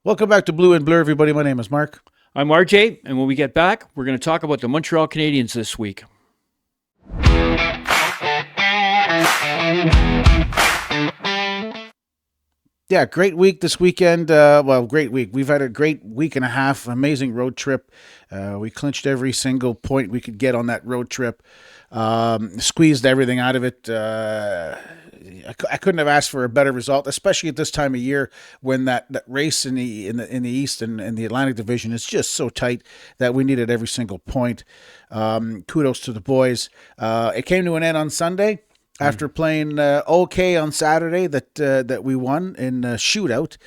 Welcome back to Blue and Blur, everybody. My name is Marc. I'm RJ, and when we get back, we're going to talk about the Montreal Canadiens this week. Yeah, great week this weekend. Great week. We've had a great week and a half, amazing road trip. We clinched every single point we could get on that road trip. Squeezed everything out of it. I couldn't have asked for a better result, especially at this time of year when that race in the East and the Atlantic Division is just so tight that we needed every single point. Kudos to the boys. It came to an end on Sunday. After playing okay on Saturday, that we won in a shootout,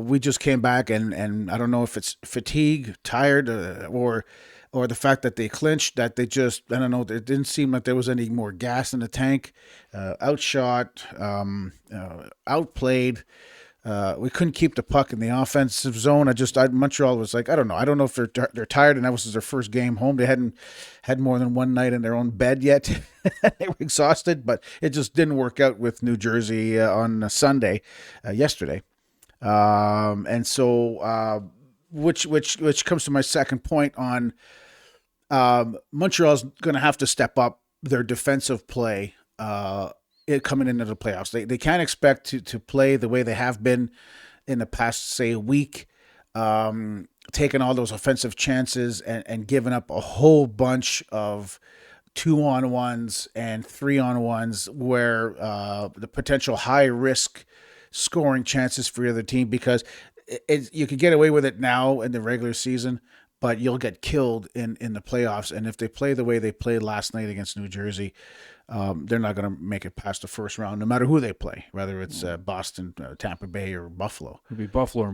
we just came back and I don't know if it's fatigue, tired, or the fact that they clinched, that they just, I don't know, it didn't seem like there was any more gas in the tank. Outshot, outplayed. We couldn't keep the puck in the offensive zone. Montreal was like, I don't know if they're tired, and that was their first game home. They hadn't had more than one night in their own bed yet. They were exhausted, but it just didn't work out with New Jersey on Sunday, yesterday. And so, which comes to my second point on Montreal's going to have to step up their defensive play coming into the playoffs. They can't expect to play the way they have been in the past, say, week, taking all those offensive chances and giving up a whole bunch of 2-on-1s and 3-on-1s where the potential high risk scoring chances for the other team, because you could get away with it now in the regular season, but you'll get killed in the playoffs. And if they play the way they played last night against New Jersey, they're not going to make it past the first round, no matter who they play, whether it's Boston, Tampa Bay, or Buffalo. It'll be Buffalo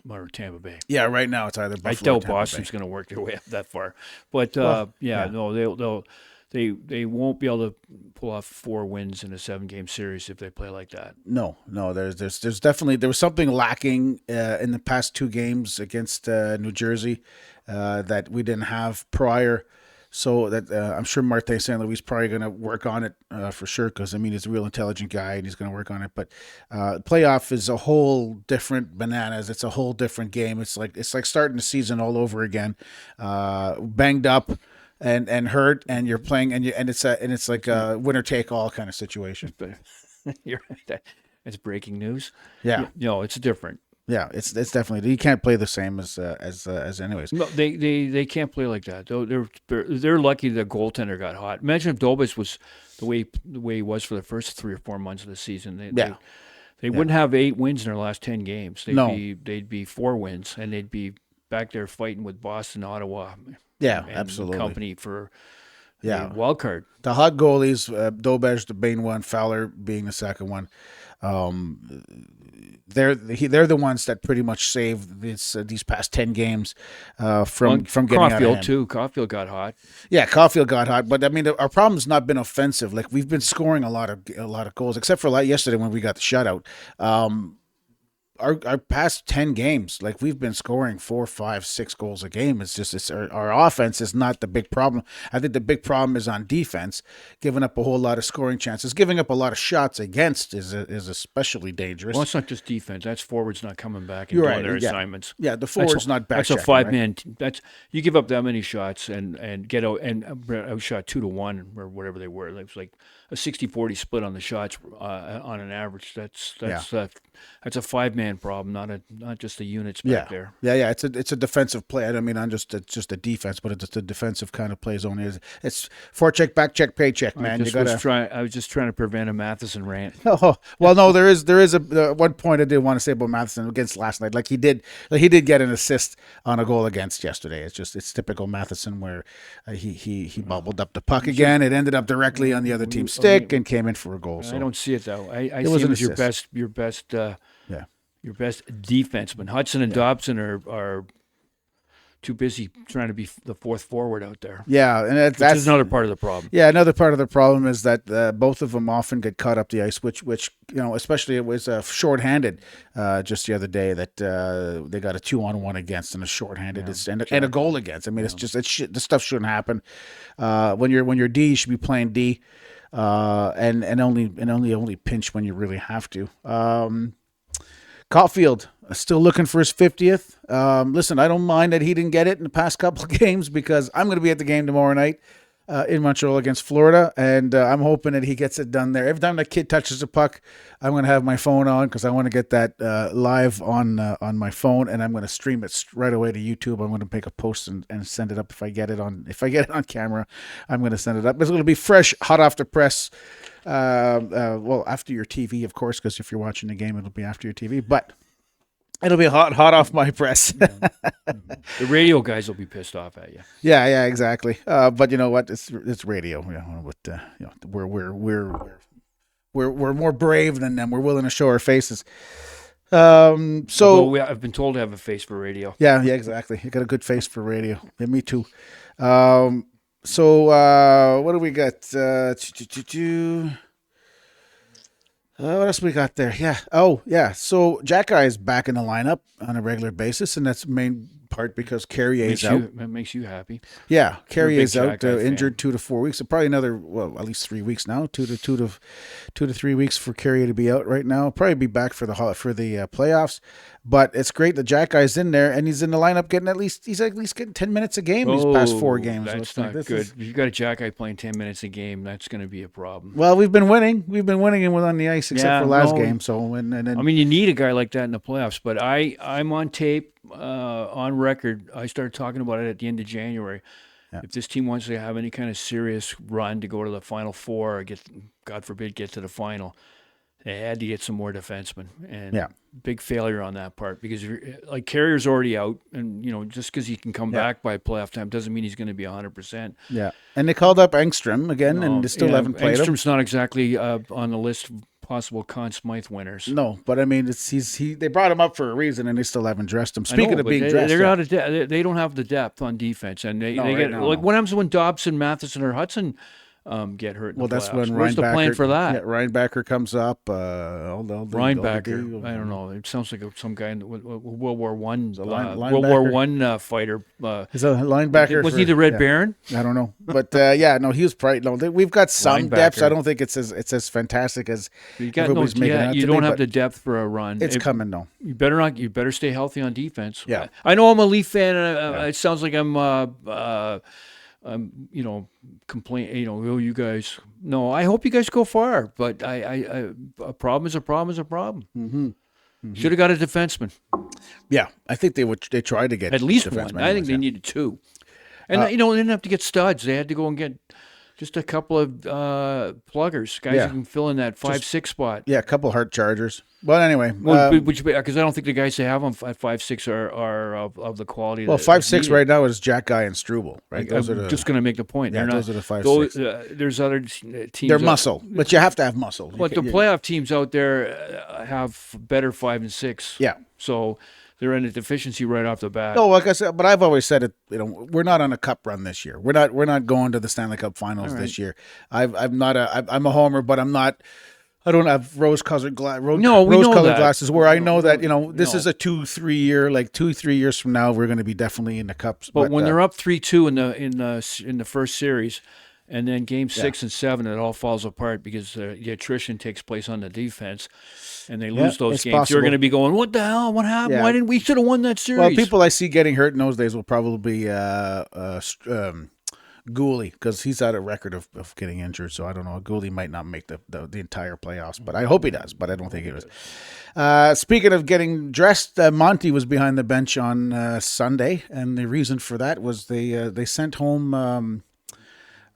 or Tampa Bay. Yeah, right now it's either Buffalo I or doubt Tampa Boston's Bay. going to work their way up that far, but Yeah. no, they won't be able to pull off 4 wins in a 7-game series if they play like that. No. There's definitely, there was something lacking in the past 2 games against New Jersey that we didn't have prior. So that I'm sure Martin St. Louis is probably going to work on it for sure, because I mean he's a real intelligent guy and he's going to work on it. But playoff is a whole different bananas. It's a whole different game. It's like starting the season all over again, banged up and hurt, and you're playing and it's like a winner take all kind of situation. You're right. It's breaking news. Yeah. It's different. Yeah, it's definitely, you can't play the same as anyways. No, they can't play like that. They're lucky the goaltender got hot. Imagine if Dobas was the way he was for the first 3 or 4 months of the season. They wouldn't have 8 wins in their last 10 games. They'd be 4 wins, and they'd be back there fighting with Boston, Ottawa, Yeah, and absolutely. company for Yeah. the wild card. The hot goalies, Dobej, the main one, Fowler being the second one. They're the ones that pretty much saved these past 10 games from getting out of Caufield hand. too. Caufield got hot. Yeah, Caufield got hot, but I mean our problem's not been offensive. Like, we've been scoring a lot of goals, except for yesterday when we got the shutout. Our past 10 games, like, we've been scoring 4, 5, 6 goals a game. It's our offense is not the big problem. I think the big problem is on defense, giving up a whole lot of scoring chances, giving up a lot of shots against is especially dangerous. Well, it's not just defense. That's forwards not coming back and You're doing right, their yeah. assignments. Yeah, the forward's not back. That's a 5-man. That's, you give up that many shots and get out and outshot 2-1 or whatever they were. It was like a 60-40 split on the shots on an average. That's a 5-man problem, not just the units back there. Yeah. It's a defensive play. I don't mean it's just a defense, but it's a defensive kind of play zone. It's forecheck, back check, paycheck, man. I was just trying to prevent a Matheson rant. Oh, well, no, there is a one point I did want to say about Matheson against last night. Like, he did get an assist on a goal against yesterday. It's typical Matheson, where he bubbled up the puck again. It ended up directly on the other team's stick and came in for a goal. So I don't see it though. I was see an him as your assist. best yeah. your best defenseman. Hudson and Dobson are too busy trying to be the fourth forward out there. Yeah, and Which is another part of the problem. Yeah, another part of the problem is that both of them often get caught up the ice, which especially it was shorthanded just the other day that they got a 2-on-1 against and a shorthanded and a goal against. I mean, this stuff shouldn't happen. When you're D, you should be playing D, and only pinch when you really have to. Caufield, still looking for his 50th. Listen, I don't mind that he didn't get it in the past couple of games because I'm going to be at the game tomorrow night in Montreal against Florida, and I'm hoping that he gets it done there. Every time that kid touches the puck, I'm going to have my phone on because I want to get that live on my phone, and I'm going to stream it right away to YouTube. I'm going to make a post and send it up if I get it on camera. I'm going to send it up. It's going to be fresh, hot off the press. Well, after your TV, of course, because if you're watching the game, it'll be after your TV. But it'll be hot off my press. The radio guys will be pissed off at you. Yeah, exactly. But you know what? It's radio. But we're more brave than them. We're willing to show our faces. So I've been told to have a face for radio. Yeah, exactly. You got a good face for radio. Yeah, me too. So what do we got? What else we got there? Yeah. Oh, yeah. So Jack Guy is back in the lineup on a regular basis, and that's the main part because Carrier's out. That makes you happy. Yeah, Carrier's out, injured fan. 2 to 4 weeks. So probably another, at least 3 weeks now. 2 to 3 weeks for Carrier to be out right now. Probably be back for the playoffs. But it's great that Jack Guy's in there, and he's in the lineup he's at least getting 10 minutes a game these past 4 games. That's so not good. If you got a Jack Guy playing 10 minutes a game, that's going to be a problem. Well, we've been winning. We've been winning him on the ice except for last game. So and then I mean, you need a guy like that in the playoffs. But I'm on tape, on record. I started talking about it at the end of January. Yeah. If this team wants to have any kind of serious run to go to the Final Four or God forbid, get to the final, they had to get some more defensemen. And big failure on that part because Carrier's already out, and just because he can come back by playoff time doesn't mean he's going to be 100%. Yeah, and they called up Engstrom again, and they still haven't played him. Engstrom's not exactly on the list of possible Conn Smythe winners. No, but I mean, they brought him up for a reason, and they still haven't dressed him. Speaking of being dressed, they're out of they don't have the depth on defense, and they get what happens when Dobson, Matheson, or Hudson get hurt. That's when Where's the plan for that? Yeah, Reinbacher comes up. Reinbacher, I don't know. It sounds like some guy in the World War One, World War One fighter. Is a linebacker? Was he the Red Baron? I don't know, but he was probably we've got some depth. I don't think it's as fantastic as everybody's making it out you to don't be, have the depth for a run. It's coming though. You better not. You better stay healthy on defense. Yeah, I know I'm a Leaf fan, and it sounds like I'm complain. You guys. No, I hope you guys go far, but a problem is a problem is a problem. Mm-hmm. Mm-hmm. Should have got a defenseman. Yeah, I think they tried to get at least one. I think they needed 2, and they didn't have to get studs. They had to go and get just a couple of pluggers, guys who can fill in that 5-6 spot. Yeah, a couple Hart Chargers. But anyway, because I don't think the guys they have on 5-6 are of the quality. Well, 5-6 right now is Jack Guy and Struble, right? I'm just going to make the point. Yeah, those are the 5-6. There's other teams. They're muscle, but you have to have muscle. But the playoff teams out there have better 5 and 6. Yeah. So they're in a deficiency right off the bat. No, like I said, but I've always said it. We're not on a cup run this year. We're not going to the Stanley Cup Finals this year. I'm a homer, but I'm not. I don't have rose-colored glasses where I know that this is a 2-3 year, like 2-3 years from now we're going to be definitely in the cups. But when they're up 3-2 in the first series, and then game 6 and 7, it all falls apart because the attrition takes place on the defense, and they lose those games. Possible. You're going to be going, "What the hell? What happened? Yeah. Why didn't we should have won that series?" Well, people I see getting hurt in those days will probably Gooley, because he's had a record of getting injured. So I don't know. Gooley might not make the entire playoffs, but I hope he does. But I don't think he does. Speaking of getting dressed, Monty was behind the bench on Sunday, and the reason for that was they sent home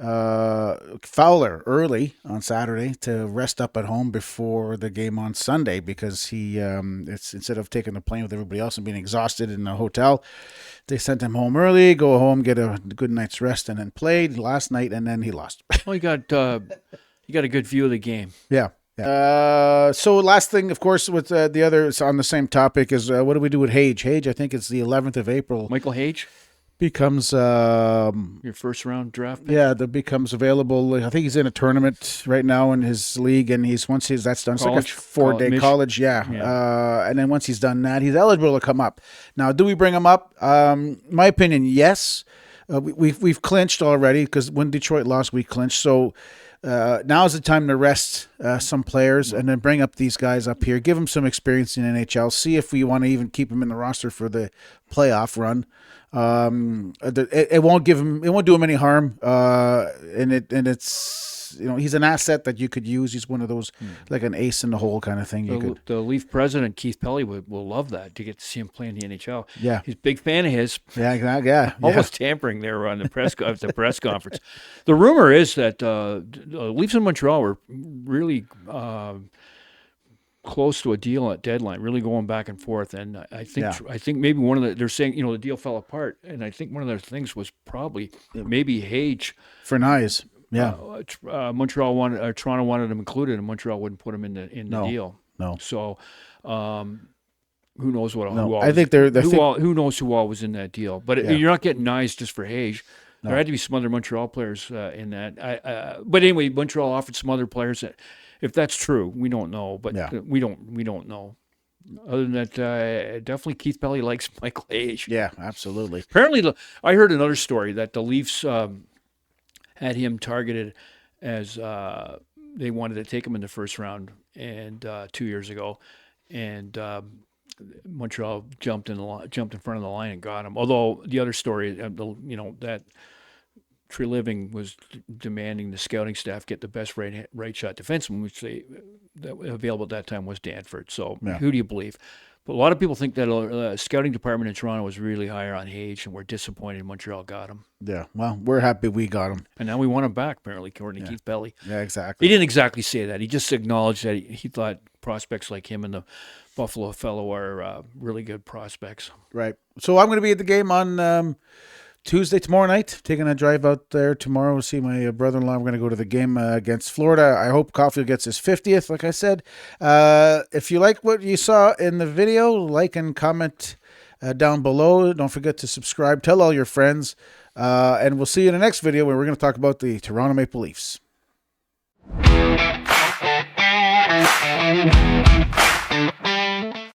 Fowler early on Saturday to rest up at home before the game on Sunday because he instead of taking the plane with everybody else and being exhausted in the hotel, they sent him home early, go home, get a good night's rest, and then played last night, and then he lost. Well, you got a good view of the game. Yeah. So last thing, of course, with the other on the same topic is what do we do with Hage? Hage, I think it's the 11th of April. Michael Hage becomes your first round draft pick? Yeah, that becomes available. I think he's in a tournament right now in his league, and once that's done, it's like a 4-day college. Yeah. And then once he's done that, he's eligible to come up. Now, do we bring him up? My opinion, yes. We've clinched already because when Detroit lost, we clinched. So now's the time to rest some players and then bring up these guys up here. Give them some experience in NHL. See if we want to even keep them in the roster for the playoff run. It won't give him. It won't do him any harm. And it's he's an asset that you could use. He's one of those like an ace in the hole kind of thing. The Leaf president Keith Pelly will love that, to get to see him play in the NHL. Yeah, he's a big fan of his. Yeah. Almost tampering there on the press conference. The rumor is that the Leafs in Montreal were really close to a deal at deadline, really going back and forth. And I think maybe one of they're saying the deal fell apart, and I think one of their things was probably maybe Hage for Nyes. Yeah, Toronto wanted him included, and Montreal wouldn't put him in the deal. No. So, who knows what? No. I think who knows who all was in that deal? But you're not getting Nyes just for Hage. No. There had to be some other Montreal players in that. But anyway, Montreal offered some other players. If that's true, we don't know. But we don't know. Other than that, definitely Keith Pelly likes Michael Hage. Yeah, absolutely. Apparently, I heard another story that the Leafs had him targeted as they wanted to take him in the first round and 2 years ago, and Montreal jumped in front of the line and got him. Although the other story, that Treliving was demanding the scouting staff get the best right shot defenseman, which that available at that time was Danford. So who do you believe? But a lot of people think that the scouting department in Toronto was really higher on Hage, and we're disappointed Montreal got him. Yeah, well, we're happy we got him. And now we want him back, apparently, according to Keith Pelly. Yeah, exactly. He didn't exactly say that. He just acknowledged that he thought prospects like him and the Buffalo fellow are really good prospects. Right. So I'm going to be at the game on Tuesday, tomorrow night, taking a drive out there tomorrow to see my brother-in-law. We're going to go to the game against Florida. I hope Caufield gets his 50th, like I said. If you like what you saw in the video, like and comment down below. Don't forget to subscribe. Tell all your friends. And we'll see you in the next video where we're going to talk about the Toronto Maple Leafs.